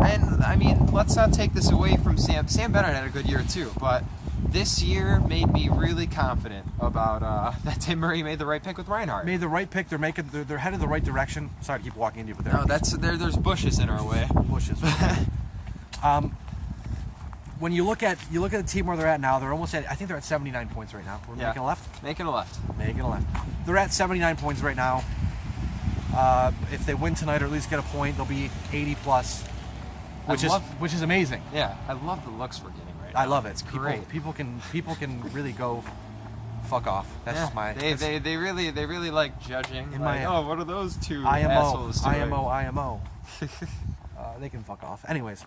B: And I mean, let's not take this away from Sam. Sam Bennett had a good year too, but this year made me really confident about that Tim Murray made the right pick with Reinhart.
A: Made the right pick. They're headed the right direction. Sorry to keep walking into you, but
B: there's bushes in our way.
A: Bushes. When you look at the team where they're at now, they're almost at. I think they're at 79 points right now. We're making a left.
B: Making a left.
A: They're at 79 points right now. If they win tonight or at least get a point, they'll be 80 plus, which is amazing.
B: Yeah, I love the looks we're getting right now.
A: I love it.
B: It's great.
A: People can really go fuck off. That's just my.
B: They really like judging. What are those two
A: IMO,
B: assholes doing?
A: IMO. They can fuck off. Anyways,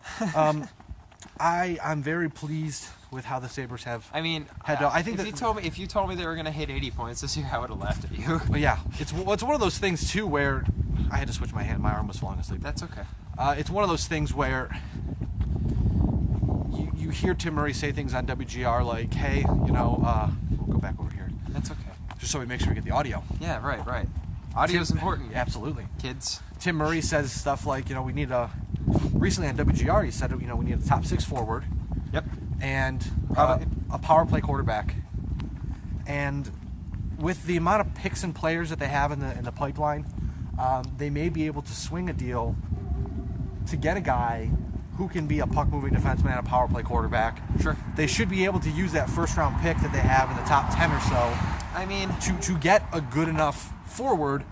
A: I'm very pleased with how the Sabres have.
B: I mean,
A: I think
B: if you told me they were going to hit 80 points this year, I would have laughed at you.
A: But yeah, it's one of those things too where I had to switch my hand. My arm was falling asleep.
B: That's okay.
A: It's one of those things where you hear Tim Murray say things on WGR like, "Hey, we'll go back over here."
B: That's okay.
A: Just so we make sure we get the audio.
B: Yeah, right. Audio is important.
A: Absolutely.
B: Kids.
A: Tim Murray says stuff like, we need recently on WGR he said, we need a top 6 forward.
B: Yep.
A: And a power play quarterback. And with the amount of picks and players that they have in the pipeline, they may be able to swing a deal to get a guy who can be a puck-moving defenseman and a power play quarterback.
B: Sure.
A: They should be able to use that first-round pick that they have in the top 10 or so.
B: I mean,
A: to get a good enough forward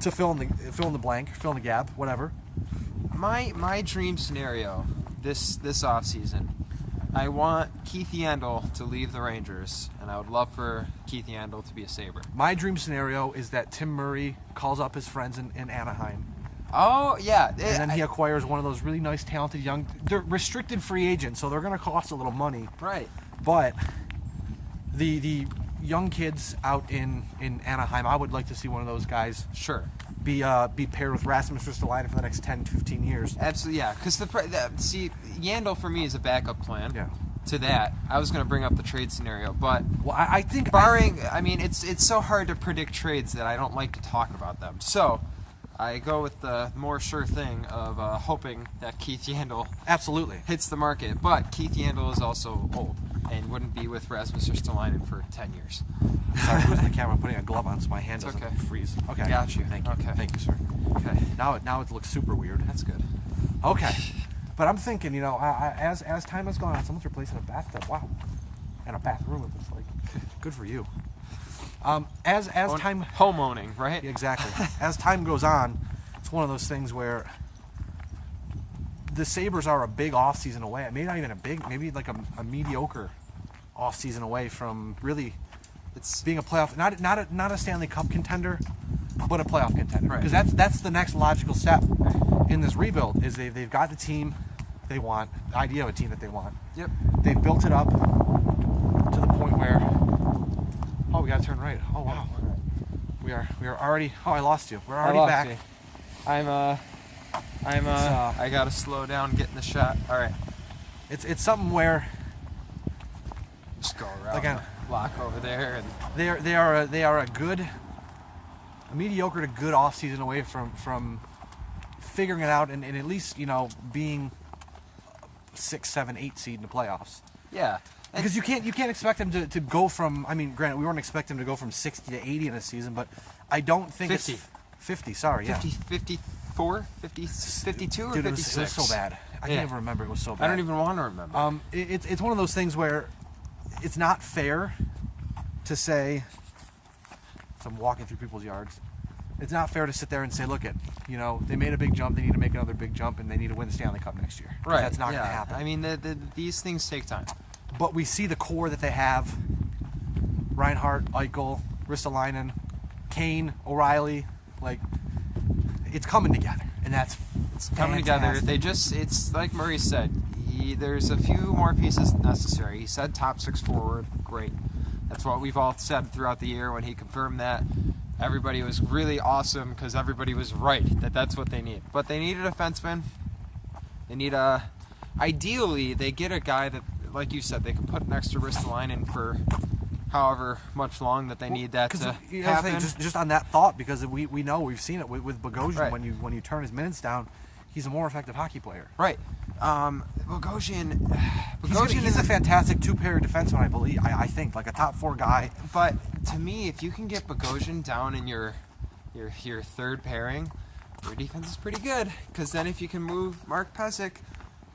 A: to fill in the blank, fill in the gap, whatever.
B: My dream scenario this offseason, I want Keith Yandel to leave the Rangers, and I would love for Keith Yandel to be a Sabre.
A: My dream scenario is that Tim Murray calls up his friends in Anaheim.
B: Oh, yeah.
A: And then he acquires one of those really nice, talented young... They're restricted free agents, so they're going to cost a little money.
B: Right.
A: But the young kids out in Anaheim, I would like to see one of those guys...
B: Sure.
A: Be paired with Rasmus Ristolainen for the next 10 to 15 years.
B: Absolutely, yeah. Because see, Yandel for me is a backup plan.
A: Yeah.
B: To that, I was going to bring up the trade scenario, but
A: I think
B: it's so hard to predict trades that I don't like to talk about them. So I go with the more sure thing of hoping that Keith Yandel
A: absolutely
B: hits the market. But Keith Yandel is also old and wouldn't be with Rasmus Ristolainen for 10 years.
A: Sorry, losing the camera. I'm putting a glove on so my hand doesn't freeze. Okay.
B: Got you.
A: Thank you.
B: Okay.
A: Thank you, sir.
B: Okay.
A: Now it looks super weird.
B: That's good.
A: Okay. But I'm thinking, as time has gone on, someone's replacing a bathtub. Wow. And a bathroom, it looks like. Good for you. As time...
B: Home owning, right?
A: Exactly. As time goes on, it's one of those things where the Sabres are a big off-season away. Maybe not even a big, maybe like a mediocre off-season away from really being a playoff, not a Stanley Cup contender, but a playoff contender. Because that's the next logical step in this rebuild, is they've got the team they want, the idea of a team that they want.
B: Yep.
A: They've built it up to the point where, oh, we got to turn right. Oh, wow. We are already, oh, I lost you. We're already back.
B: You. I got to slow down getting the shot. All right.
A: It's something where
B: just go around
A: again,
B: the block over there, and
A: they are a mediocre to good off season away from figuring it out and at least being 6, 7, 8 seed in the playoffs.
B: Yeah.
A: Because you can't expect them to go from, I mean, granted, we weren't expecting them to go from 60 to 80 in a season, but I don't think
B: 50.
A: It's 50, sorry,
B: 50, 54, 50, 52, or
A: Dude,
B: 56?
A: it was so bad. I can't even remember. It was so bad.
B: I don't even want to remember.
A: It's one of those things where it's not fair to say, so I'm walking through people's yards, it's not fair to sit there and say, look, they made a big jump, they need to make another big jump, and they need to win the Stanley Cup next year.
B: Right.
A: That's not going to happen.
B: I mean, these things take time.
A: But we see the core that they have: Reinhart, Eichel, Ristolainen, Kane, O'Reilly. Like, it's coming together, and it's
B: coming together. It's like Murray said. There's a few more pieces necessary. He said top 6 forward. Great. That's what we've all said throughout the year. When he confirmed that, everybody was really awesome because everybody was right that's what they need. But they need a defenseman. They need ideally, they get a guy that, like you said, they can put next to Ristolainen for however much long that they need that to happen.
A: Just on that thought, because we know, we've seen it with Bogosian.
B: Right.
A: When you turn his minutes down, he's a more effective hockey player.
B: Right. Bogosian
A: he's a fantastic two-pair defenseman, I believe. I think, like a top 4 guy.
B: But to me, if you can get Bogosian down in your third pairing, your defense is pretty good. Because then if you can move Mark Pysyk,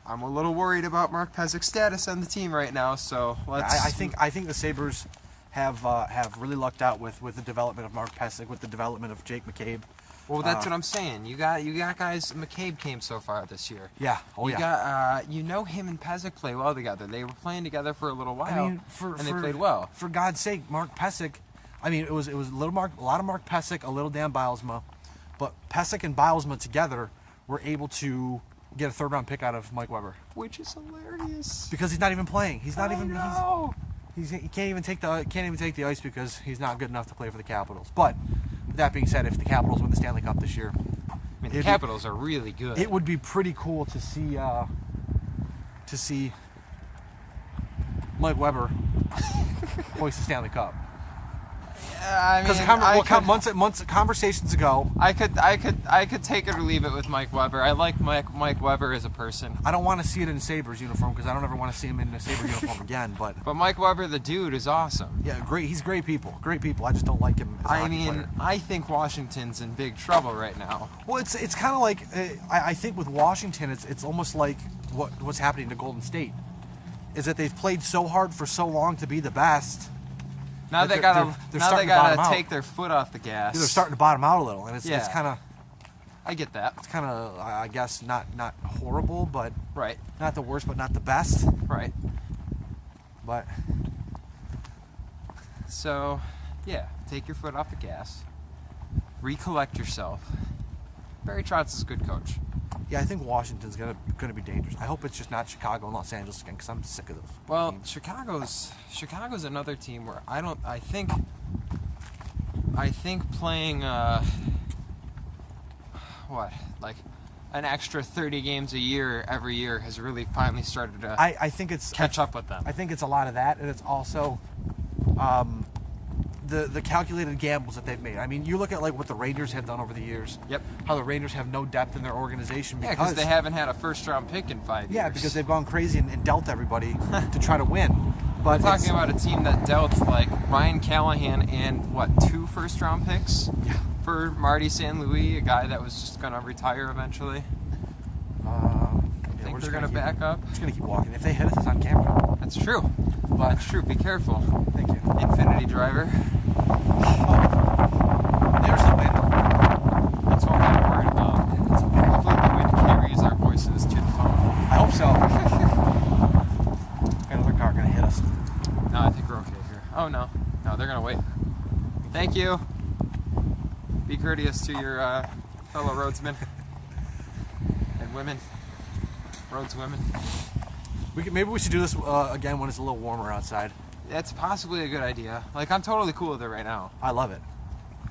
B: I'm a little worried about Mark Pysyk's status on the team right now. So let's.
A: I think the Sabres have really lucked out with the development of Mark Pysyk, with the development of Jake McCabe.
B: Well, that's what I'm saying. You got guys. McCabe came so far this year.
A: Yeah. Oh,
B: you got him and Pysyk play well together. They were playing together for a little while.
A: I mean,
B: they played well.
A: For God's sake, Mark Pysyk. I mean, it was a lot of Mark Pysyk, a little Dan Bylsma, but Pysyk and Bylsma together were able to get a 3rd round pick out of Mike Weber.
B: Which is hilarious.
A: Because he's not even playing. He's not even.
B: No.
A: He can't even take the ice because he's not good enough to play for the Capitals. But with that being said, if the Capitals win the Stanley Cup this year,
B: I mean, the Capitals are really good.
A: It would be pretty cool to see Mike Weber hoist the Stanley Cup.
B: I mean,
A: months conversations ago,
B: I could take it or leave it with Mike Weber. I like Mike Weber as a person.
A: I don't want to see it in a Sabres uniform because I don't ever want to see him in a Sabres uniform again. But
B: Mike Weber, the dude, is awesome.
A: Yeah, great. He's great people. Great people. I just don't like him as a hockey player.
B: I think Washington's in big trouble right now.
A: Well, it's kind of like I think with Washington, it's almost like what's happening to Golden State, is that they've played so hard for so long to be the best.
B: Now they gotta take their foot off the gas.
A: They're starting to bottom out a little, and it's kind of.
B: I get that.
A: It's kind of, I guess, not horrible, but
B: right.
A: Not the worst, but not the best.
B: Right.
A: But.
B: So, yeah, take your foot off the gas. Recollect yourself. Barry Trotz is a good coach.
A: Yeah, I think Washington's gonna be dangerous. I hope it's just not Chicago and Los Angeles again, because I'm sick of those.
B: Well,
A: teams.
B: Chicago's another team where I think playing like an extra 30 games a year every year has really finally started to
A: I think it's
B: catch up with them.
A: I think it's a lot of that, and it's also the calculated gambles that they've made. I mean, you look at like what the Rangers have done over the years.
B: Yep.
A: How the Rangers have no depth in their organization
B: because they haven't had a first-round pick in 5 years.
A: Yeah, because they've gone crazy and dealt everybody to try to win. But
B: we're talking about a team that dealt like Ryan Callahan and 2 first-round picks for Marty St. Louis, a guy that was just going to retire eventually. Think they're going to back up.
A: We're just going to keep walking. If they hit us, it's on camera.
B: That's true. That's true. Be careful.
A: Thank you.
B: Infinity Driver.
A: There's the wind.
B: That's what I'm worried about.
A: Yeah, it's okay.
B: Hopefully the wind carries our voices to the phone.
A: I hope so. Got another car going to hit us.
B: No, I think we're okay here. Oh, no. No, they're going to wait. Thank you. Be courteous to your fellow roadsmen and women. Roadswomen.
A: Maybe we should do this again when it's a little warmer outside.
B: That's possibly a good idea. Like, I'm totally cool with it right now.
A: I love it.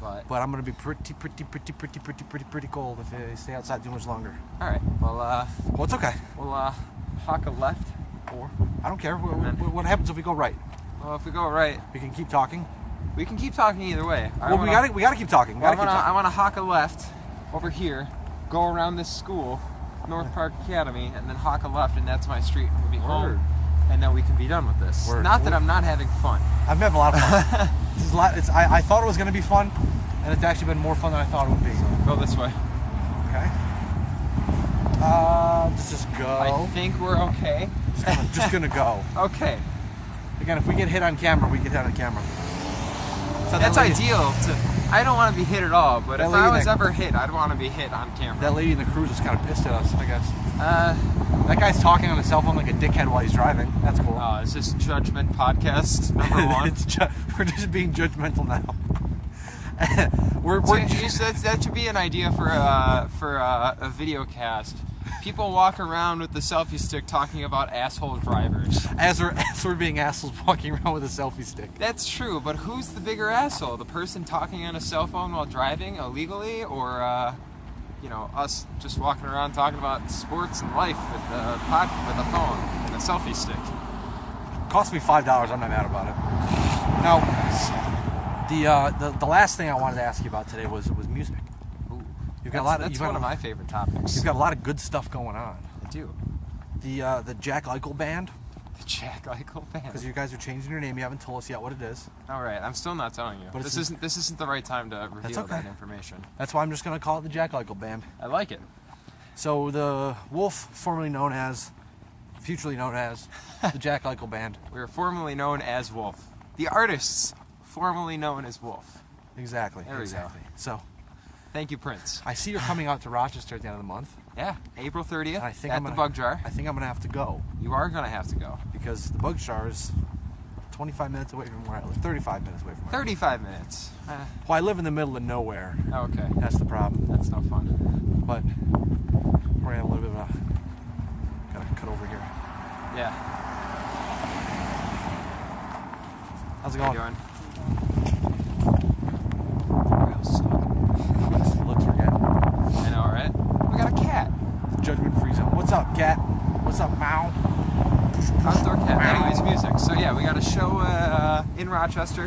B: But
A: I'm going to be pretty cold if I stay outside too much longer.
B: All right. Well,
A: well, it's okay.
B: We'll hawk a left.
A: Or I don't care. What happens if we go right?
B: Well, if we go right,
A: we can keep talking.
B: We can keep talking either way.
A: Well, we gotta keep talking.
B: I want to hawk a left over here, go around this school, North Park Academy, and then hawk a left, and that's my street. We'll be home, and then we can be done with this. Not that I'm not having fun.
A: I'm having a lot of fun. This is I thought it was going to be fun, and it's actually been more fun than I thought it would be.
B: So go this way.
A: Okay. Let's just go.
B: I think we're okay.
A: Just gonna go.
B: Okay.
A: Again, if we get hit on camera, we get hit on camera.
B: So that's ideal. I don't want to be hit at all, but if I was ever hit, I'd want to be hit on camera.
A: That lady in the cruise was kind of pissed at us, I guess. That guy's talking on his cell phone like a dickhead while he's driving. That's cool.
B: Oh, is this Judgment Podcast number 1?
A: We're just being judgmental now.
B: That should be an idea for a video cast. People walk around with the selfie stick talking about asshole drivers. As
A: we're being assholes walking around with a selfie stick.
B: That's true, but who's the bigger asshole? The person talking on a cell phone while driving illegally, or us just walking around talking about sports and life with a phone and a selfie stick?
A: Cost me $5. I'm not mad about it. Now, the last thing I wanted to ask you about today was music.
B: That's one of my favorite topics.
A: You've got a lot of good stuff going on.
B: I do.
A: The Jack Eichel Band.
B: The Jack Eichel Band.
A: Because you guys are changing your name. You haven't told us yet what it is.
B: All right. I'm still not telling you. But this isn't the right time to reveal that information.
A: That's why I'm just going to call it the Jack Eichel Band.
B: I like it.
A: So the Wolfe, futurely known as the Jack Eichel Band.
B: We are formerly known as Wolfe. The artists formerly known as Wolfe.
A: Exactly.
B: There we go.
A: So.
B: Thank you, Prince.
A: I see you're coming out to Rochester at the end of the month.
B: Yeah, April 30th
A: at
B: the Bug Jar.
A: I think I'm going to have to go.
B: You are going to have to go.
A: Because the Bug Jar is 25 minutes away from where I live. 35 minutes away from where
B: 35 minutes.
A: Well, I live in the middle of nowhere.
B: Okay.
A: That's the problem.
B: That's no fun.
A: But we're going to have a little bit of a
B: Yeah.
A: How's it
B: How
A: going?
B: you doing?
A: Looks forget.
B: I know, right? We got a cat.
A: Judgment free zone. What's up, cat? What's up, Mao?
B: Outdoor cat.
A: Meow.
B: Anyways, music. So yeah, we got a show in Rochester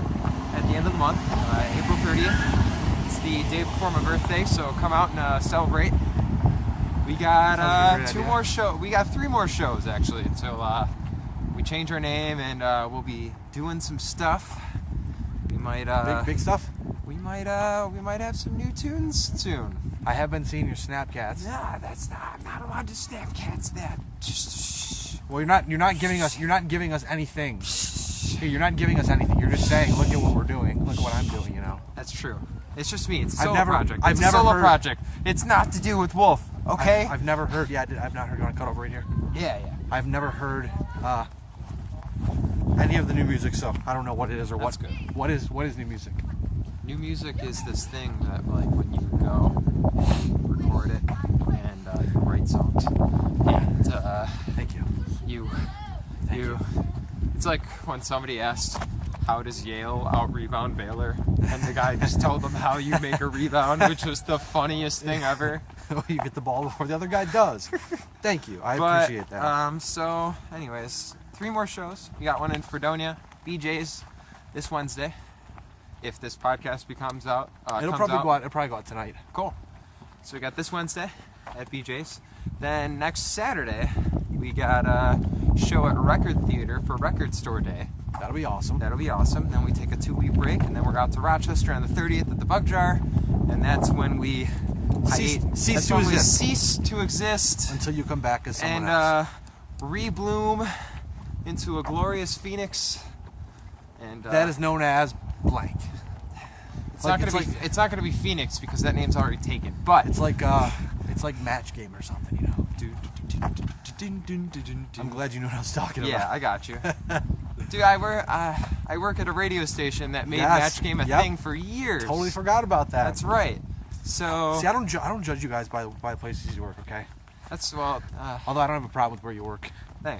B: at the end of the month, April 30th. It's the day before my birthday, so come out and celebrate. We got We got 3 more shows actually until we change our name, and we'll be doing some stuff. We might
A: Big stuff?
B: we might have some new tunes soon.
A: I have been seeing your Snapchats.
B: Nah, that's not. I'm not allowed to Snapchats that.
A: Well, you're not giving us anything. Here, you're not giving us anything. You're just saying, look at what we're doing. Look at what I'm doing. You know.
B: That's true. It's just me. It's a
A: I've
B: solo
A: never-
B: project.
A: I've
B: It's
A: never
B: a solo
A: heard-
B: project. It's not to do with Wolfe. Okay.
A: I've never heard. Yeah, I've not heard. You want to cut over right here?
B: Yeah.
A: I've never heard any of the new music, so I don't know what it is or
B: That's
A: what.
B: good.
A: What is new music?
B: New music is this thing that, like, when you go and record it and you write songs. And
A: Thank you. Thank you.
B: It's like when somebody asked, "How does Yale out-rebound Baylor?" And the guy just told them how you make a rebound, which was the funniest thing ever.
A: You get the ball before the other guy does. Thank you. I appreciate that.
B: So, anyways, 3 more shows. We got one in Fredonia, BJ's, this Wednesday. If this podcast comes out.
A: It'll probably go out tonight.
B: Cool. So we got this Wednesday at BJ's. Then next Saturday, we got a show at Record Theater for Record Store Day.
A: That'll be awesome.
B: That'll be awesome. Then we take a 2-week break, and then we're out to Rochester on the 30th at the Bug Jar, and that's when we
A: Cease
B: to exist
A: until you come back as someone
B: and
A: else.
B: rebloom into a glorious phoenix. And
A: That is known as blank.
B: It's not gonna be Phoenix because that name's already taken. But
A: It's like Match Game or something, you know. I'm glad you knew what I was talking about.
B: Yeah, I got you. Dude, I work at a radio station that made
A: Yes,
B: Match Game a
A: yep.
B: thing for years.
A: Totally forgot about that.
B: That's right. So
A: See, I don't judge you guys by the places you work, okay?
B: although
A: I don't have a problem with where you work.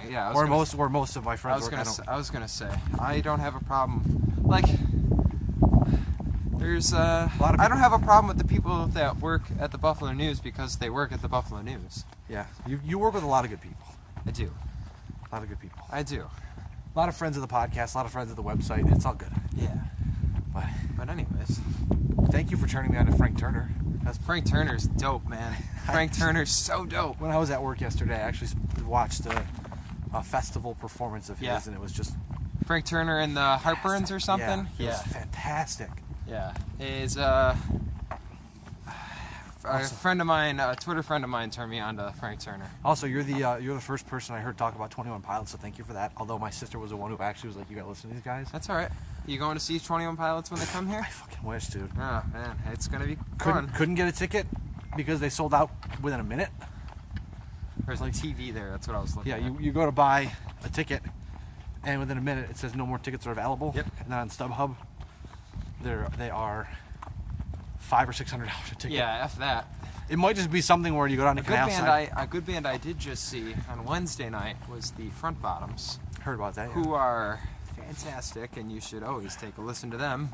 B: yeah.
A: Where most of my friends work.
B: I was gonna say I don't have a problem. Like, there's
A: lot of
B: I don't have a problem with the people that work at the Buffalo News because they work at the Buffalo News.
A: Yeah, you work with a lot of good people.
B: I do.
A: A lot of good people.
B: I do.
A: A lot of friends of the podcast, a lot of friends of the website. It's all good.
B: Yeah.
A: But
B: anyways,
A: thank you for turning me on to Frank Turner.
B: Frank Turner's dope, man. Frank Turner's so dope.
A: When I was at work yesterday, I actually watched a festival performance of his,
B: Yeah.
A: and it was just
B: Frank Turner and the Heartburns or something.
A: Yeah, it was fantastic.
B: Yeah. Is a friend of mine, a Twitter friend of mine, turned me on to Frank Turner.
A: Also, you're the first person I heard talk about 21 Pilots, so thank you for that. Although my sister was the one who actually was like, "You gotta listen to these guys."
B: That's all right. You going to see 21 Pilots when they come here?
A: I fucking wish, dude.
B: Oh man, it's gonna be fun.
A: Couldn't get a ticket because they sold out within a minute.
B: There's like TV there. That's what I was looking
A: Yeah,
B: at.
A: you go to buy a ticket, and within a minute it says no more tickets are available.
B: Yep.
A: And then on StubHub, they are $500 or $600 a ticket.
B: Yeah, F that.
A: It might just be something where you go down to
B: A
A: Canal Side.
B: good band I did just see on Wednesday night was the Front Bottoms,
A: Heard about that. Yeah.
B: who are fantastic, and you should always take a listen to them.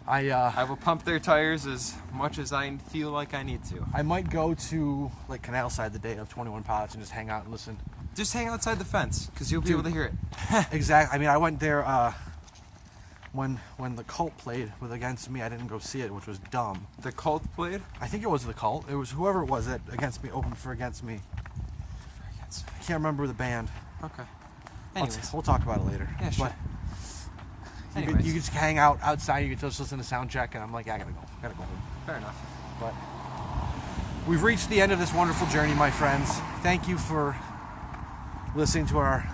A: I
B: I will pump their tires as much as I feel like I need to.
A: I might go to like Canal Side the day of 21 Pilots and just hang out and listen.
B: Just hang outside the fence, because you'll be
A: Dude.
B: able to hear it.
A: Exactly. I mean, I went there when the Cult played with Against Me. I didn't go see it, which was dumb.
B: The Cult played?
A: I think it was the Cult. It was whoever it was that Against Me opened for Against Me. I can't remember the band.
B: Okay. Anyways.
A: We'll talk about it later.
B: Yeah, sure.
A: But
B: Anyways.
A: you could just hang out outside. You could just listen to sound check, and I'm like, I gotta go home.
B: Fair enough.
A: But we've reached the end of this wonderful journey, my friends. Thank you for listening to our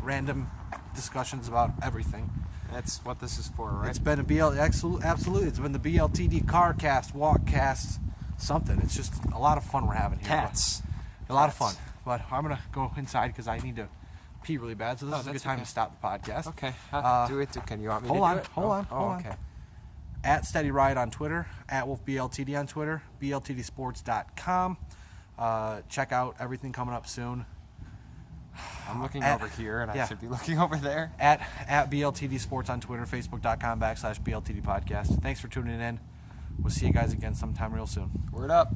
A: random discussions about everything.
B: That's what this is for, right?
A: It's been absolutely. It's been the BLTD Carcast, Walkcast, something. It's just a lot of fun we're having here.
B: Cats.
A: A lot of fun. But I'm gonna go inside because I need to pee really bad. So this is a good
B: that's
A: time
B: okay.
A: to stop the podcast.
B: Okay.
A: Do
B: it. Can you want me
A: hold
B: to
A: on,
B: do it?
A: hold on,
B: Oh,
A: hold on.
B: okay.
A: At Steady Ride on Twitter, at WolfeBLTD on Twitter, BLTDsports.com. Check out everything coming up soon.
B: I'm looking over here, and I should be looking over there.
A: At BLTD Sports on Twitter, Facebook.com/BLTD Podcast. Thanks for tuning in. We'll see you guys again sometime real soon.
B: Word up.